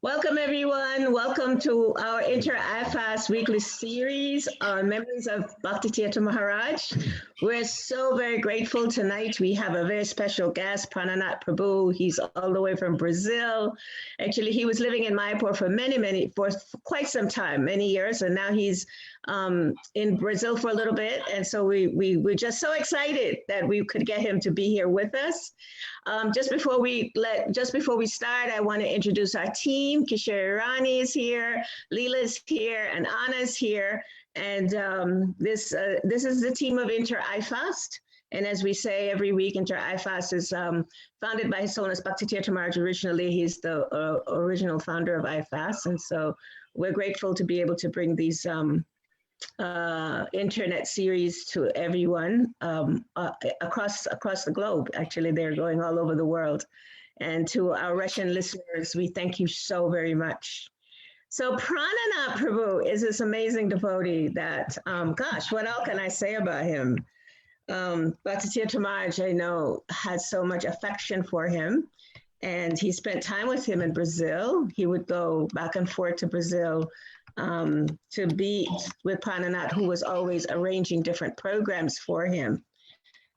Welcome, everyone. Welcome to our Inter-IFAS weekly series on memories of Bhakti Tirtha Maharaj. We're so very grateful tonight. We have a very special guest, Prana Prabhu. He's all the way from Brazil. Actually, he was living in Mayapur for quite some time, many years, and now he's in Brazil for a little bit. And so we're just so excited that we could get him to be here with us. Just before we start, I want to introduce our team. Kishore Rani is here, Leela is here, and Anna's here. And this is the team of Inter-IFAS. And as we say every week, Inter-IFAS is founded by His Holiness Bhakti Tirtha Maharaj. Originally, he's the original founder of IFAS. And so we're grateful to be able to bring these internet series to everyone across the globe. Actually, they're going all over the world. And to our Russian listeners, we thank you so very much. So Prana Prabhu is this amazing devotee that, gosh, what else can I say about him? Bhakti Tirtha Maharaj, I know, had so much affection for him. And he spent time with him in Brazil. He would go back and forth to Brazil to be with Prananath, who was always arranging different programs for him.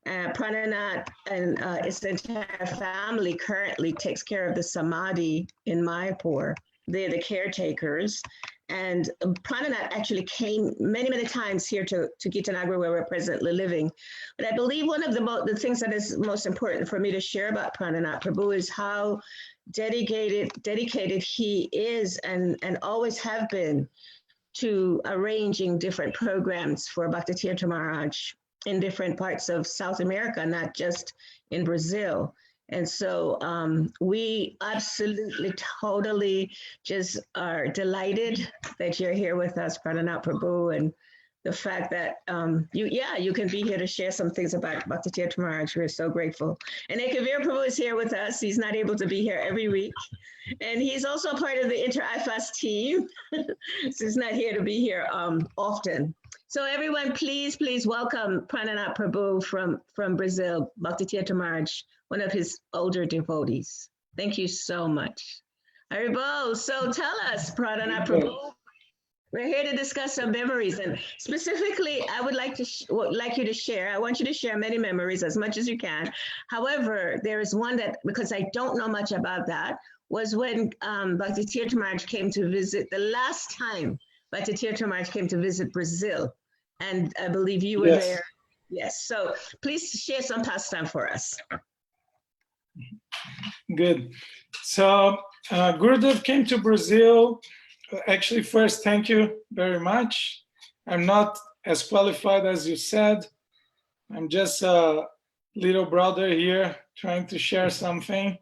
Prananath and his entire family currently takes care of the Samadhi in Mayapur. They're the caretakers. And Prananath actually came many, many times here to Gitanagara, where we're presently living. But I believe one of the things that is most important for me to share about Prananath Prabhu is how dedicated he is and always have been to arranging different programs for Bhakti Tirtha Maharaj in different parts of South America, not just in Brazil. And so we absolutely, totally just are delighted that you're here with us, Prana Prabhu, and the fact that you can be here to share some things about Bhakti Tirtha Maharaj. We're so grateful. And Ekavir Prabhu is here with us. He's not able to be here every week. And he's also part of the Inter-IFAS team. So he's not here to be here often. So everyone, please welcome Prana Prabhu from Brazil, Bhakti Tirtha Maharaj, one of his older devotees. Thank you so much. Haribo, so tell us, Prana Prabhu. We're here to discuss some memories, and specifically, I would like you to share. I want you to share many memories, as much as you can. However, there is one that, because I don't know much about that, was when Bhakti Tirtha Maharaj came to visit, the last time Bhakti Tirtha Maharaj came to visit Brazil, and I believe you were there. Yes, so please share some pastime for us. Good. So Gurudev came to Brazil. Actually, first, thank you very much. I'm not as qualified as you said. I'm just a little brother here trying to share something.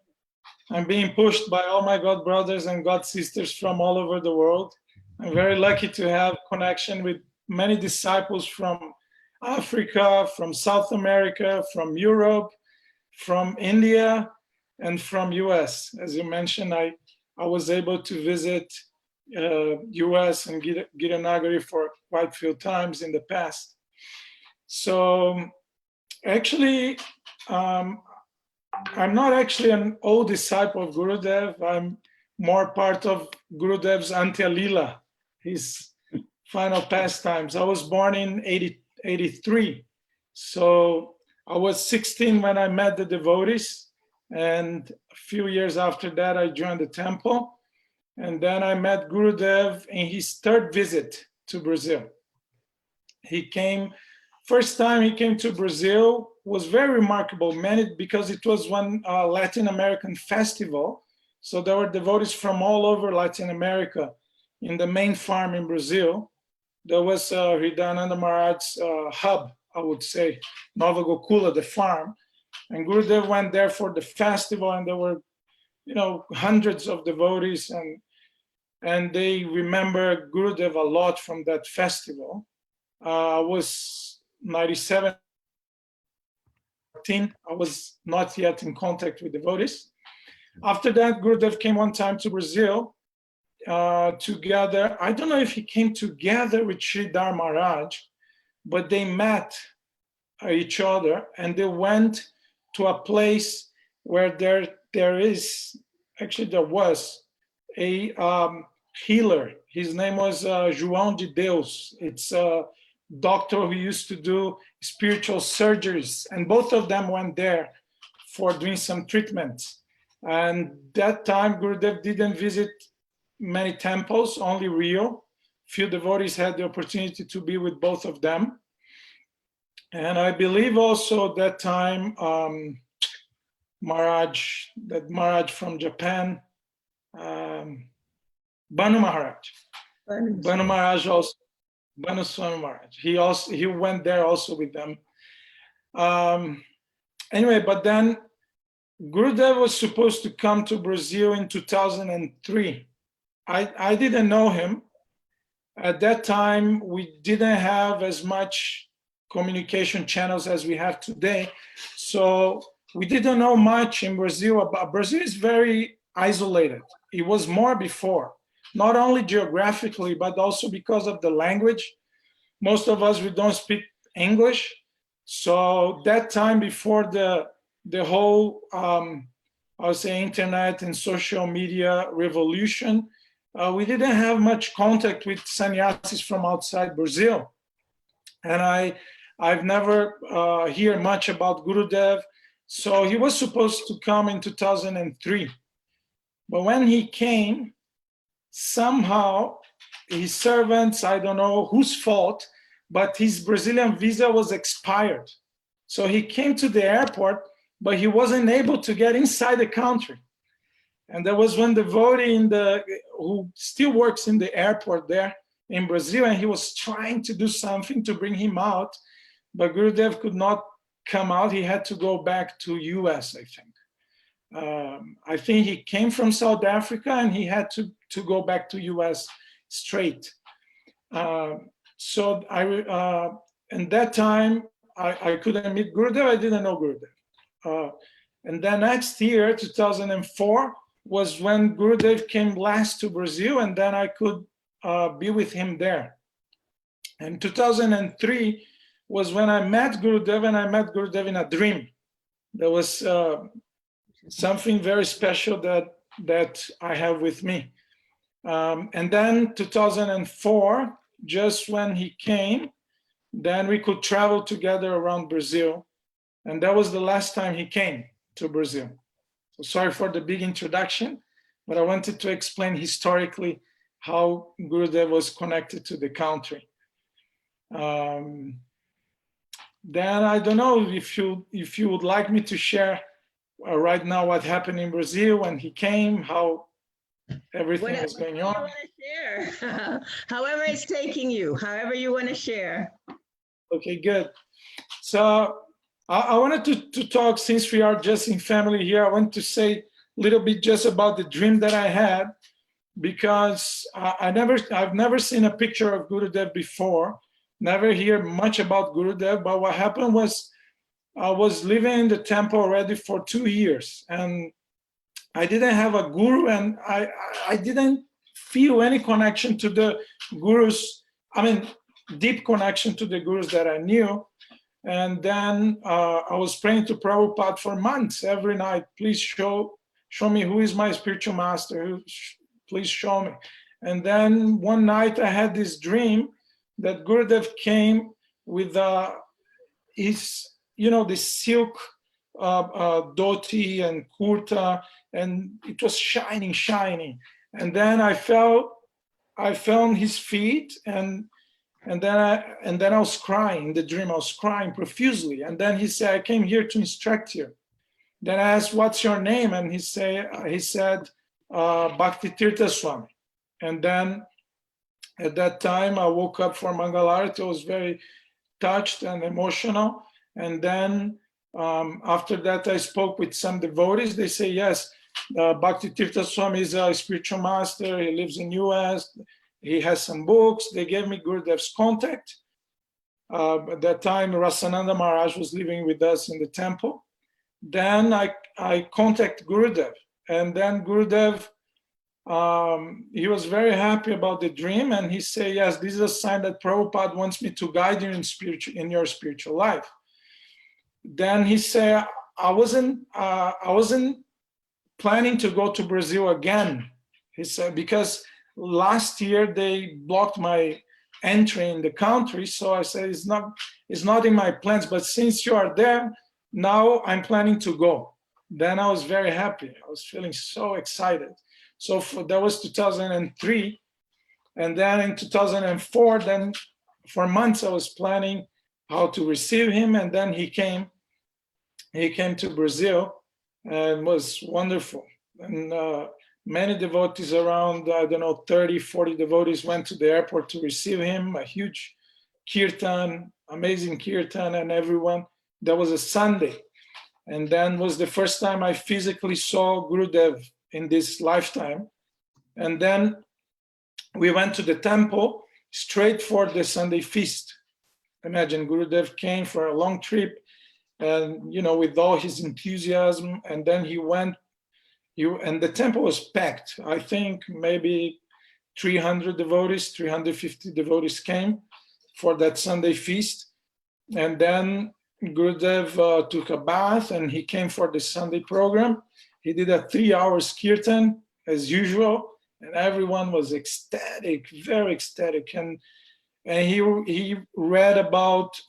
I'm being pushed by all my God brothers and God sisters from all over the world. I'm very lucky to have connection with many disciples from Africa, from South America, from Europe, from India, and from US. As you mentioned, I was able to visit US and Gitanagara for quite a few times in the past. So actually, I'm not actually an old disciple of Gurudev. I'm more part of Gurudev's Antya Lila, his final pastimes. I was born in 83. So I was 16 when I met the devotees. And a few years after that, I joined the temple. And then I met Gurudev in his third visit to Brazil. First time he came to Brazil was very remarkable, because it was one Latin American festival. So there were devotees from all over Latin America in the main farm in Brazil. There was Hridayananda Maharaj's hub, I would say, Nova Gokula, the farm. And Gurudev went there for the festival, and there were, hundreds of devotees, and they remember Gurudev a lot from that festival. I was 97, I was not yet in contact with devotees. After that, Gurudev came one time to Brazil together. I don't know if he came together with Sridhar Maharaj, but they met each other, and they went to a place where there was a healer. His name was João de Deus. It's a doctor who used to do spiritual surgeries, and both of them went there for doing some treatments. And that time, Gurudev didn't visit many temples, only Rio. Few devotees had the opportunity to be with both of them. And I believe also that time, Maharaj from Japan, Banu Maharaj. Banu Maharaj also, Banu Swami Maharaj. He went there also with them. Anyway, but then Gurudev was supposed to come to Brazil in 2003. I didn't know him. At that time, we didn't have as much communication channels as we have today. So we didn't know much in Brazil. Brazil is very isolated. It was more before, not only geographically, but also because of the language. Most of us, we don't speak English. So that time before the whole, I would say, internet and social media revolution, we didn't have much contact with sannyasis from outside Brazil. And I've never heard much about Gurudev. So he was supposed to come in 2003. But when he came, somehow his servants, I don't know whose fault, but his Brazilian visa was expired. So he came to the airport, but he wasn't able to get inside the country. And there was one devotee who still works in the airport there in Brazil, and he was trying to do something to bring him out, but Gurudev could not come out. He had to go back to US, I think. I think he came from South Africa and he had to go back to US straight. So and that time I couldn't meet Gurudev. I didn't know Gurudev. And then next year, 2004, was when Gurudev came last to Brazil, and then I could be with him there. And 2003 was when I met Gurudev, and I met Gurudev in a dream. There was something very special that I have with me. And then 2004, just when he came, then we could travel together around Brazil. And that was the last time he came to Brazil. So sorry for the big introduction, but I wanted to explain historically how Gurudev was connected to the country. Then I don't know if you would like me to share right now what happened in Brazil when he came, how everything is going on. What do you want to share? However it's taking you, however you want to share. Okay, good. So I wanted to talk, since we are just in family here, I want to say a little bit just about the dream that I had, because I've never seen a picture of Gurudev before, never hear much about Gurudev, but what happened was I was living in the temple already for 2 years, and I didn't have a guru, and I didn't feel any connection to the gurus, deep connection to the gurus that I knew. And then I was praying to Prabhupada for months, every night, please show me who is my spiritual master, please show me. And then one night I had this dream that Gurudev came with his, this silk dhoti and kurta, and it was shining. And then I felt his feet, and then I was crying in the dream. I was crying profusely. And then he said, I came here to instruct you. Then I asked, what's your name? And he said, Bhakti Tirtha Swami. And then at that time, I woke up for Mangalarati. I was very touched and emotional. And then after that, I spoke with some devotees. They say, yes, Bhakti Tirtha Swami is a spiritual master. He lives in US. He has some books. They gave me Gurudev's contact. At that time, Rasananda Maharaj was living with us in the temple. Then I contacted Gurudev. And then Gurudev, he was very happy about the dream. And he said, yes, this is a sign that Prabhupada wants me to guide you in your spiritual life. then he said, I wasn't planning to go to Brazil again. He said, because last year they blocked my entry in the country. So I said, it's not in my plans, but since you are there, now I'm planning to go. Then I was very happy. I was feeling so excited. So that was 2003. And then in 2004, then for months I was planning how to receive him. And then he came to Brazil, and was wonderful. And many devotees, around, 30, 40 devotees went to the airport to receive him, a huge kirtan, amazing kirtan, and everyone. That was a Sunday. And then was the first time I physically saw Gurudev in this lifetime. And then we went to the temple straight for the Sunday feast. Imagine, Gurudev came for a long trip, and with all his enthusiasm, and then he went, and the temple was packed. I think maybe 300 devotees, 350 devotees came for that Sunday feast. And then Gurudev took a bath, and he came for the Sunday program. He did a 3-hour kirtan as usual, and everyone was ecstatic, very ecstatic. And he read about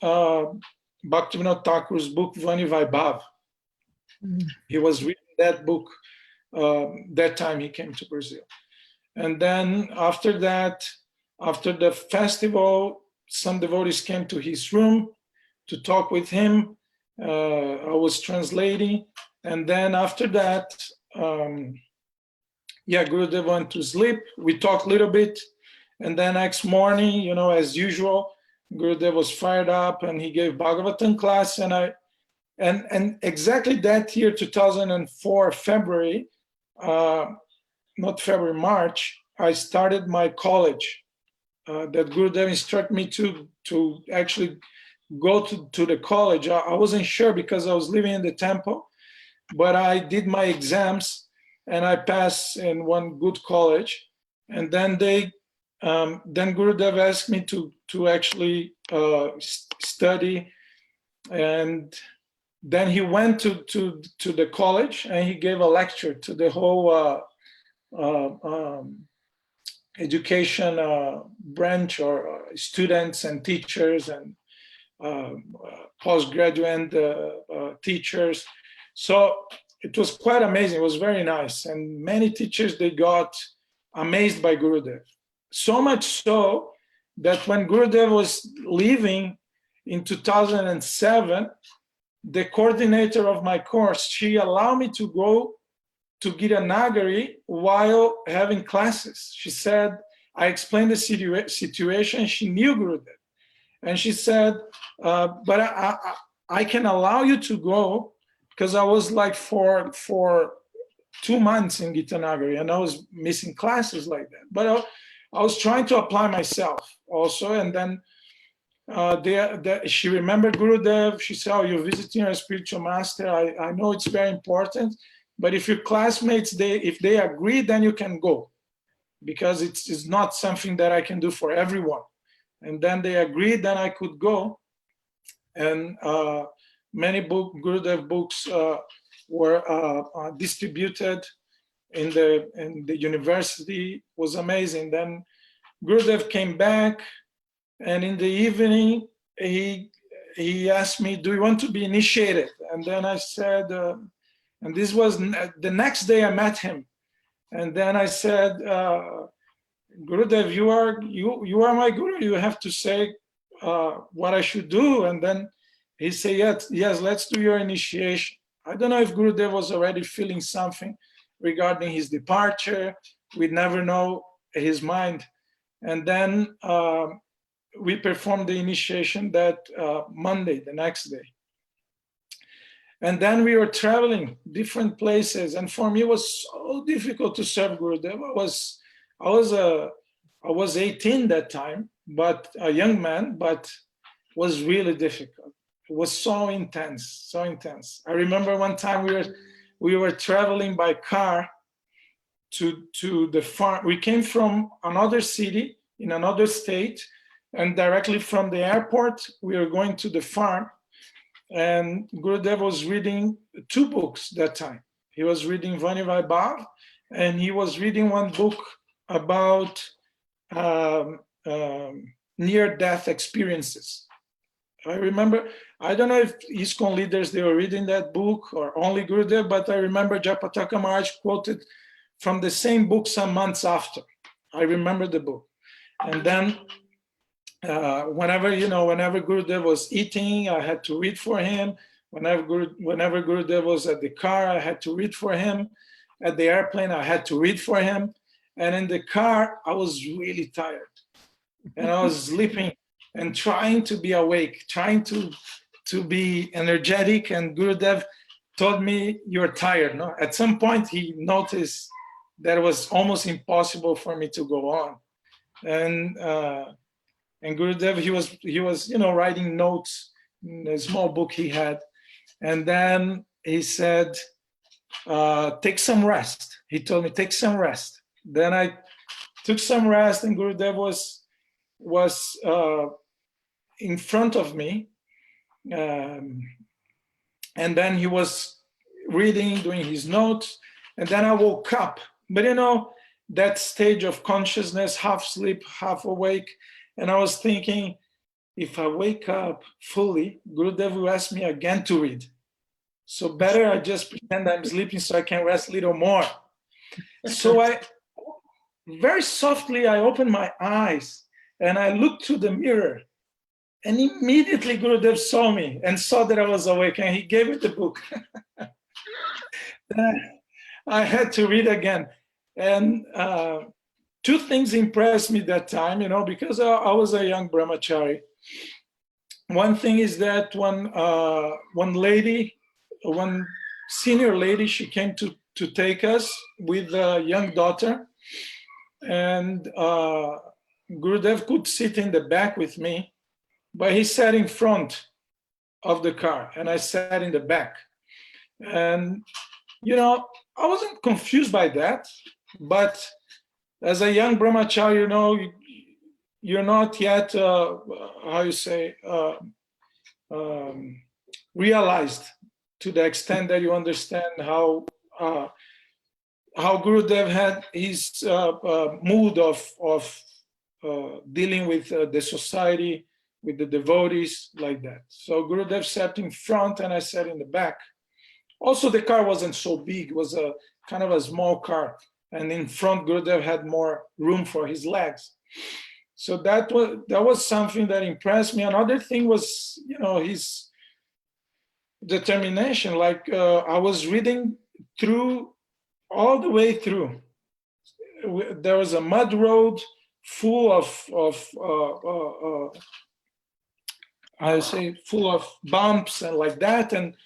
Bhaktivinoda Thakur's book, Vani Vaibhav. He was reading that book that time he came to Brazil. And then after that, after the festival, some devotees came to his room to talk with him. I was translating. And then after that, Gurudev went to sleep. We talked a little bit. And then next morning, as usual, Gurudev was fired up, and he gave Bhagavatam class. And exactly that year, 2004, February, not February, March, I started my college that Gurudev instructed me to actually go to the college. I wasn't sure because I was living in the temple, but I did my exams and I passed in one good college. And then then Gurudev asked me to actually study. And then he went to the college, and he gave a lecture to the whole education branch, or students and teachers and postgraduate teachers. So it was quite amazing. It was very nice. And many teachers, they got amazed by Gurudev. So much so that when Gurudev was leaving in 2007, the coordinator of my course, she allowed me to go to Giranagari while having classes. She said, I explained the situation. She knew Gurudev. And she said, but I can allow you to go, because I was like for 2 months in Gitanagari, and I was missing classes like that. But I was trying to apply myself also. And then she remembered Gurudev. She said, oh, you're visiting a spiritual master. I know it's very important, but if your classmates, if they agree, then you can go, because it's not something that I can do for everyone. And then they agreed, then I could go. And many Gurudev books were distributed in the university. It was amazing. Then Gurudev came back, and in the evening, he asked me, do you want to be initiated? And then I said, and this was the next day I met him. And then I said, Gurudev, you are my guru. You have to say what I should do. And then he said, yes, let's do your initiation. I don't know if Gurudev was already feeling something regarding his departure. We never know his mind. And then we performed the initiation that Monday, the next day. And then we were traveling different places. And for me, it was so difficult to serve Gurudev. I was 18 that time, but a young man, but was really difficult. It was so intense, so intense. I remember one time we were traveling by car to the farm. We came from another city in another state, and directly from the airport, we were going to the farm. And Gurudev was reading 2 books that time. He was reading Vani Vaibhav, and he was reading one book about near-death experiences. I remember, I don't know if ISKCON leaders, they were reading that book or only Gurudev, but I remember Japataka Maharaj quoted from the same book some months after. I remember the book. And then whenever Gurudev was eating, I had to read for him. Whenever Gurudev was at the car, I had to read for him. At the airplane, I had to read for him. And in the car, I was really tired. And I was sleeping and trying to be awake, trying to be energetic. And Gurudev told me, "You're tired." No? At some point, he noticed that it was almost impossible for me to go on. And Gurudev, he was writing notes in a small book he had. And then he said, "Take some rest." He told me, "Take some rest." Then I took some rest, and Gurudev was in front of me. And then he was reading, doing his notes. And then I woke up. But that stage of consciousness, half sleep, half awake. And I was thinking, if I wake up fully, Gurudev will ask me again to read. So better I just pretend I'm sleeping so I can rest a little more. So very softly, I opened my eyes and I looked through the mirror, and immediately Gurudev saw me and saw that I was awake, and he gave me the book. I had to read again. And 2 things impressed me that time, because I was a young brahmachari. One thing is that one senior lady, she came to take us with a young daughter, and Gurudev could sit in the back with me, but he sat in front of the car, and I sat in the back. And, I wasn't confused by that, but as a young brahmachari, you're not yet, realized to the extent that you understand how Gurudev had his mood of dealing with the society, with the devotees, like that. So Gurudev sat in front and I sat in the back. Also, the car wasn't so big. It was a kind of a small car. And in front, Gurudev had more room for his legs. So that was something that impressed me. Another thing was, his determination. Like I was reading through, all the way through. There was a mud road full of full of bumps and like that. And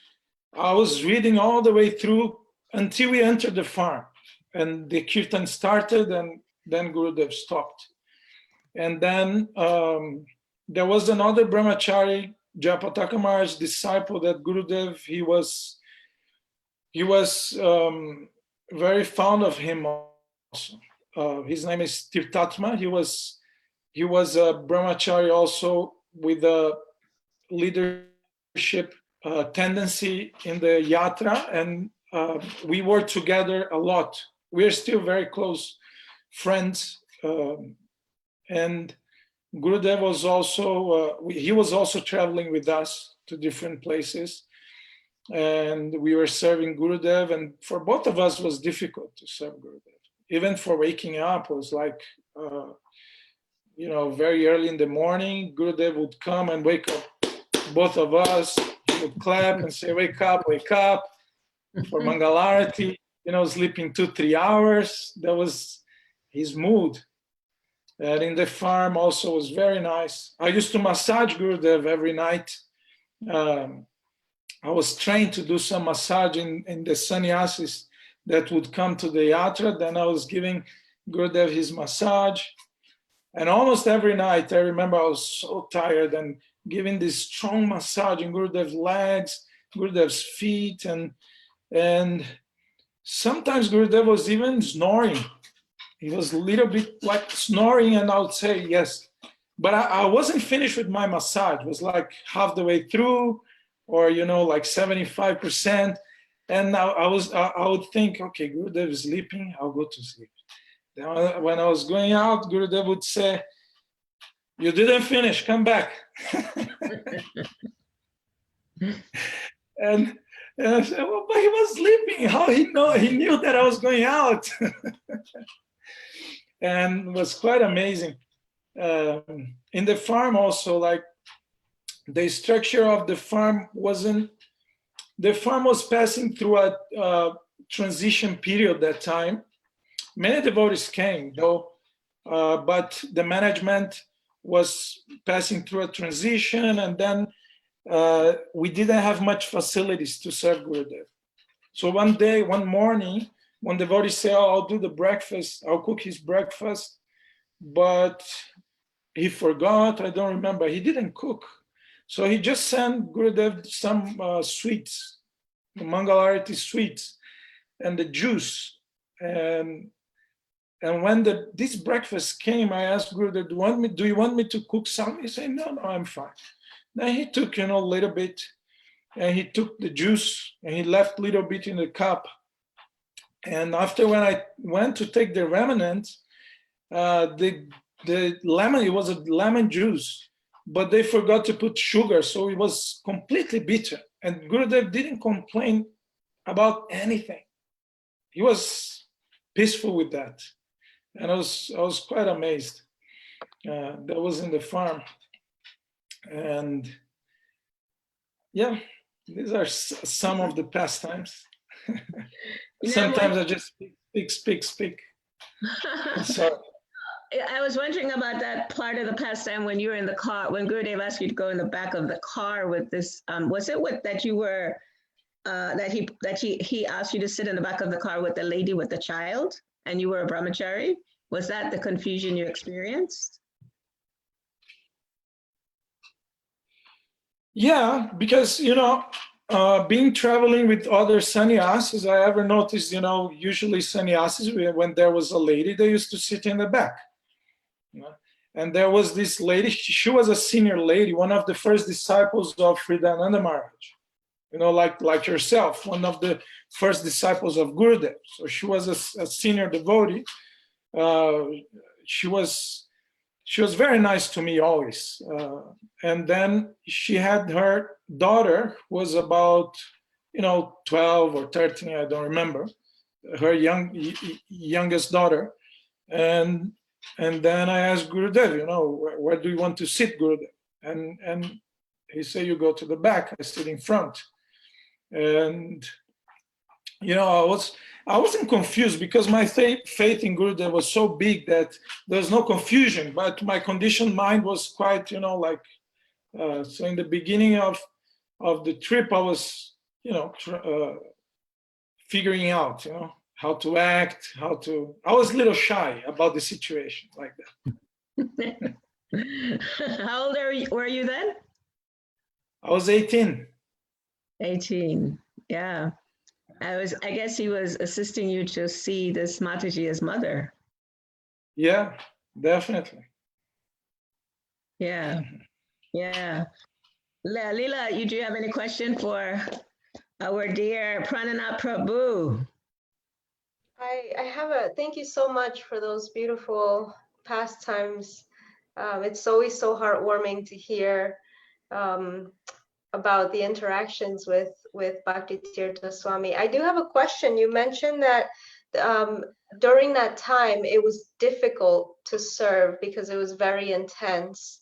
I was reading all the way through until we entered the farm. And the kirtan started, and then Gurudev stopped. And then there was another brahmachari, Japataka Maharaj's disciple, that Gurudev, he was very fond of him also. His name is Tirtha. He was a brahmachari also with a leadership tendency in the yatra, and we were together a lot. We're still very close friends, and Gurudev was also he was also traveling with us to different places, and we were serving Gurudev, and for both of us it was difficult to serve Gurudev. Even for waking up, it was like very early in the morning. Gurudev would come and wake up both of us. He would clap and say, wake up for Mangalarati, sleeping 2-3 hours. That was his mood. And in the farm also was very nice. I used to massage Gurudev every night. I was trained to do some massage in the sannyasis that would come to the yatra. Then I was giving Gurudev his massage. And almost every night, I remember I was so tired and giving this strong massage in Gurudev's legs, Gurudev's feet, and sometimes Gurudev was even snoring. He was a little bit like snoring, and I would say yes. But I wasn't finished with my massage. It was like half the way through. or like 75%. And I would think, okay, Gurudev is sleeping, I'll go to sleep. Then when I was going out, Gurudev would say, "You didn't finish, come back." and I said, well, but he was sleeping. How he know? He knew that I was going out. And it was quite amazing. In the farm also, like the structure of the farm the farm was passing through a transition period that time. Many devotees came though, but the management was passing through a transition, and then we didn't have much facilities to serve Gurudev. So one morning, one devotee said, "Oh, I'll do the breakfast, I'll cook his breakfast," but he forgot, I don't remember, he didn't cook. So he just sent Gurudev some sweets, the Mangalarati sweets, and the juice. And when this breakfast came, I asked Gurudev, do you want me to cook some? He said, no, I'm fine. Then he took, a little bit, and he took the juice, and he left a little bit in the cup. And after, when I went to take the remnant, the lemon, it was a lemon juice, but they forgot to put sugar, so it was completely bitter. And Gurudev didn't complain about anything. He was peaceful with that. And I was quite amazed. That was in the farm. And yeah, these are some of the pastimes. Sometimes I just speak. Sorry. I was wondering about that part of the pastime when you were in the car, when Gurudev asked you to go in the back of the car with this, was it that you were, that he asked you to sit in the back of the car with the lady with the child, and you were a brahmachari? Was that the confusion you experienced? Yeah, because, being traveling with other sannyasis, I ever noticed, usually sannyasis, when there was a lady, they used to sit in the back. And there was this lady, she was a senior lady, one of the first disciples of Hridayananda Maharaj, like yourself, one of the first disciples of Gurudev. So she was a senior devotee. She was very nice to me always. And then she had her daughter, who was about, 12 or 13, I don't remember, her youngest daughter. And then I asked Gurudev, where do you want to sit, Gurudev? And he said, you go to the back, I sit in front. And, I wasn't confused because my faith in Gurudev was so big that there's no confusion, but my conditioned mind was quite, so in the beginning of the trip, I was, figuring out, how to act, I was a little shy about the situation like that. How old were you then? I was 18. 18, yeah. I guess he was assisting you to see this Mataji as mother. Yeah, definitely. Yeah, yeah. Leela, do you have any question for our dear Pranana Prabhu? I have thank you so much for those beautiful pastimes. It's always so heartwarming to hear about the interactions with Bhakti Tirtha Swami. I do have a question. You mentioned that during that time it was difficult to serve because it was very intense,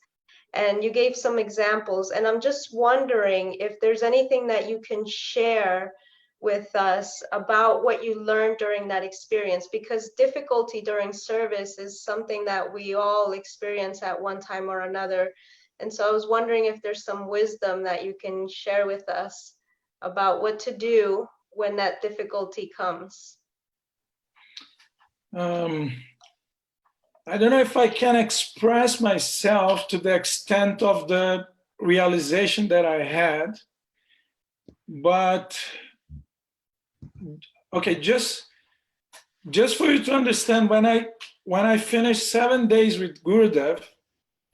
and you gave some examples, and I'm just wondering if there's anything that you can share with us about what you learned during that experience, because difficulty during service is something that we all experience at one time or another. And so I was wondering if there's some wisdom that you can share with us about what to do when that difficulty comes. I don't know if I can express myself to the extent of the realization that I had, but okay, just for you to understand, when I finished 7 days with Gurudev,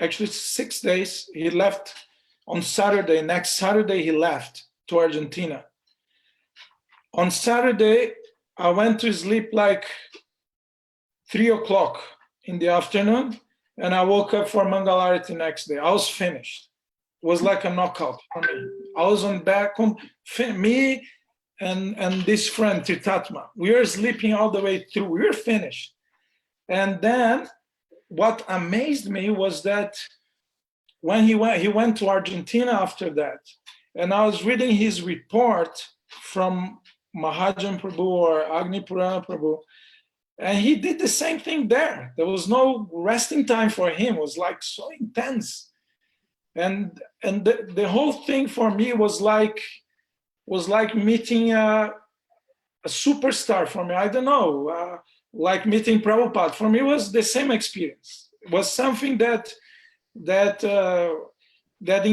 actually 6 days, he left on Saturday. Next Saturday, he left to Argentina. On Saturday, I went to sleep like 3 o'clock in the afternoon, and I woke up for Mangalarati the next day. I was finished. It was like a knockout for me. I was on back home, me and this friend, Tirtha. We were sleeping all the way through. We were finished. And then what amazed me was that when he went to Argentina after that, and I was reading his report from Mahajan Prabhu or Agni Purana Prabhu, and he did the same thing there. There was no resting time for him. It was like so intense. And the whole thing for me was like meeting a superstar for me. I don't know, like meeting Prabhupada. For me, it was the same experience. It was something that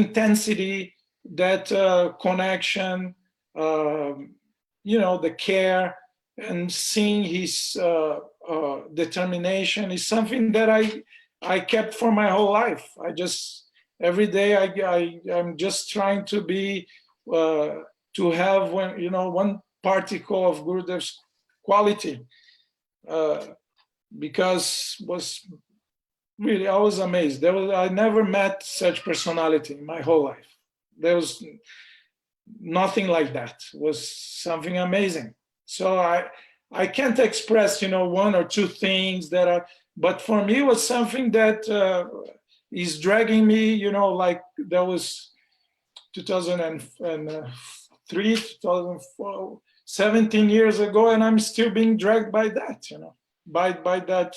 intensity, that connection, the care, and seeing his determination is something that I kept for my whole life. I just every day I'm just trying to be to have one particle of Gurudev's quality, because was really, I was amazed. I never met such personality in my whole life. There was nothing like that. It was something amazing. So I can't express, one or two things that are, but for me it was something that is dragging me, like there was 2003, 2004, 17 years ago, and I'm still being dragged by that, by that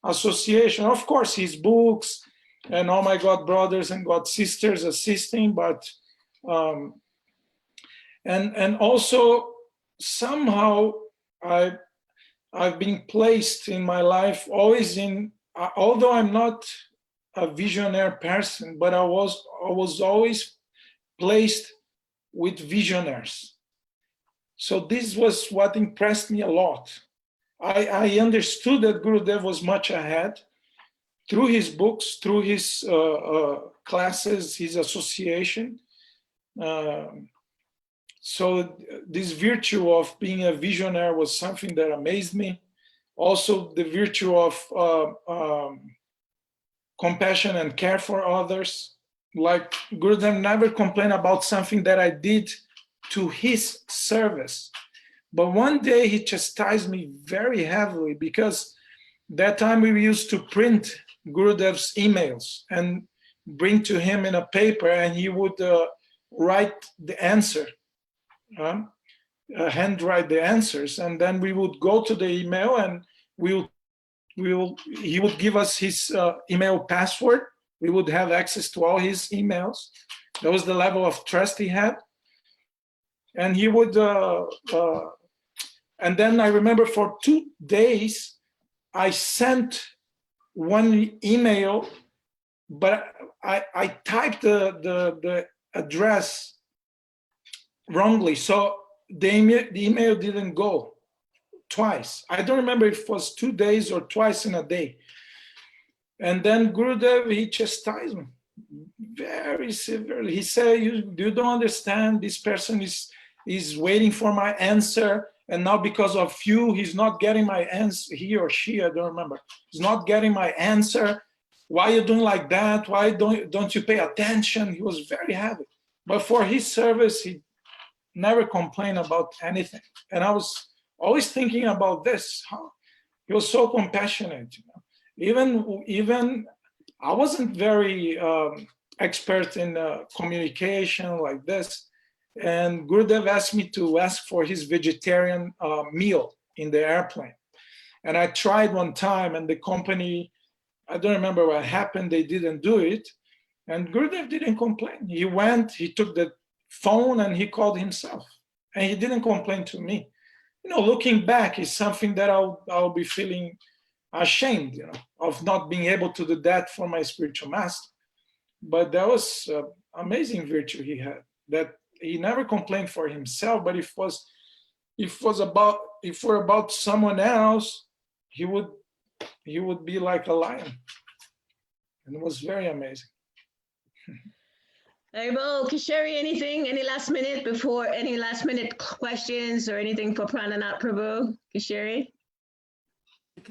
association. Of course, his books and all my God brothers and God sisters assisting, but and also somehow I've been placed in my life always in, although I'm not a visionary person, but I was always placed with visionaries. So this was what impressed me a lot. I understood that Gurudev was much ahead through his books, through his classes, his association. So this virtue of being a visionary was something that amazed me. Also the virtue of compassion and care for others. Like Gurudev never complained about something that I did to his service. But one day he chastised me very heavily, because that time we used to print Gurudev's emails and bring to him in a paper, and he would write the answer, handwrite the answers, and then we would go to the email, and he would give us his email password. We would have access to all his emails. That was the level of trust he had. And he would, and then I remember for 2 days, I sent one email, but I typed the address wrongly. So the email didn't go twice. I don't remember if it was 2 days or twice in a day. And then Gurudev, he chastised me very severely. He said, you don't understand, this person is waiting for my answer, and now because of you, he's not getting my answer, he or she, I don't remember, he's not getting my answer. Why are you doing like that? Why don't you pay attention? He was very heavy. But for his service, he never complained about anything. And I was always thinking about this, how he was so compassionate. Even I wasn't very expert in communication like this. And Gurudev asked me to ask for his vegetarian meal in the airplane. And I tried one time, and the company, I don't remember what happened, they didn't do it. And Gurudev didn't complain. He went, he took the phone and he called himself. And he didn't complain to me. Looking back is something that I'll be feeling ashamed, of not being able to do that for my spiritual master. But that was amazing virtue he had, that he never complained for himself, but if for about someone else, he would be like a lion. And it was very amazing. Abel, Kishori, anything? Any last minute questions or anything for Prananath Prabhu? Kishori?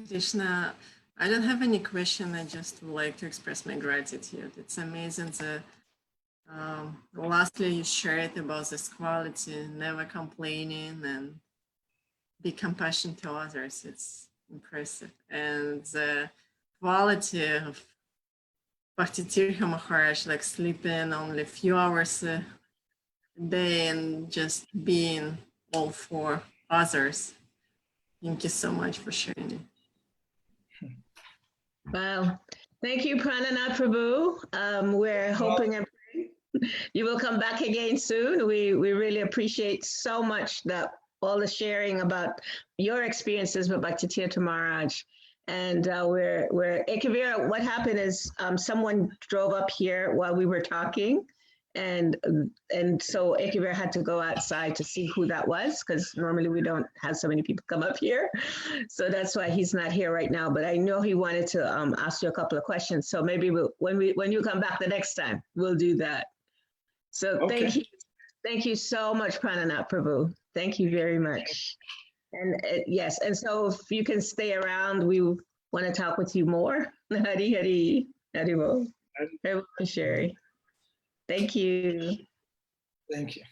Krishna, I don't have any question. I just would like to express my gratitude. It's amazing that lastly you shared about this quality, never complaining and be compassionate to others. It's impressive. And the quality of Bhakti Tirtha Maharaj, like sleeping only a few hours a day and just being all for others. Thank you so much for sharing it. Wow. Thank you, Prananath Prabhu. We're hoping and praying you will come back again soon. We really appreciate so much all the sharing about your experiences with Bhakti Tirtha Maharaj. And Ekavira, what happened is someone drove up here while we were talking. And so Ekavira had to go outside to see who that was, because normally we don't have so many people come up here. So that's why he's not here right now. But I know he wanted to ask you a couple of questions. So maybe when you come back the next time, we'll do that. So Okay. Thank you so much, Prananath Prabhu. Thank you very much. And yes, and so if you can stay around, we want to talk with you more. Hari Hari. Hari Bo. Hari Bo, Sherry. Thank you. Thank you.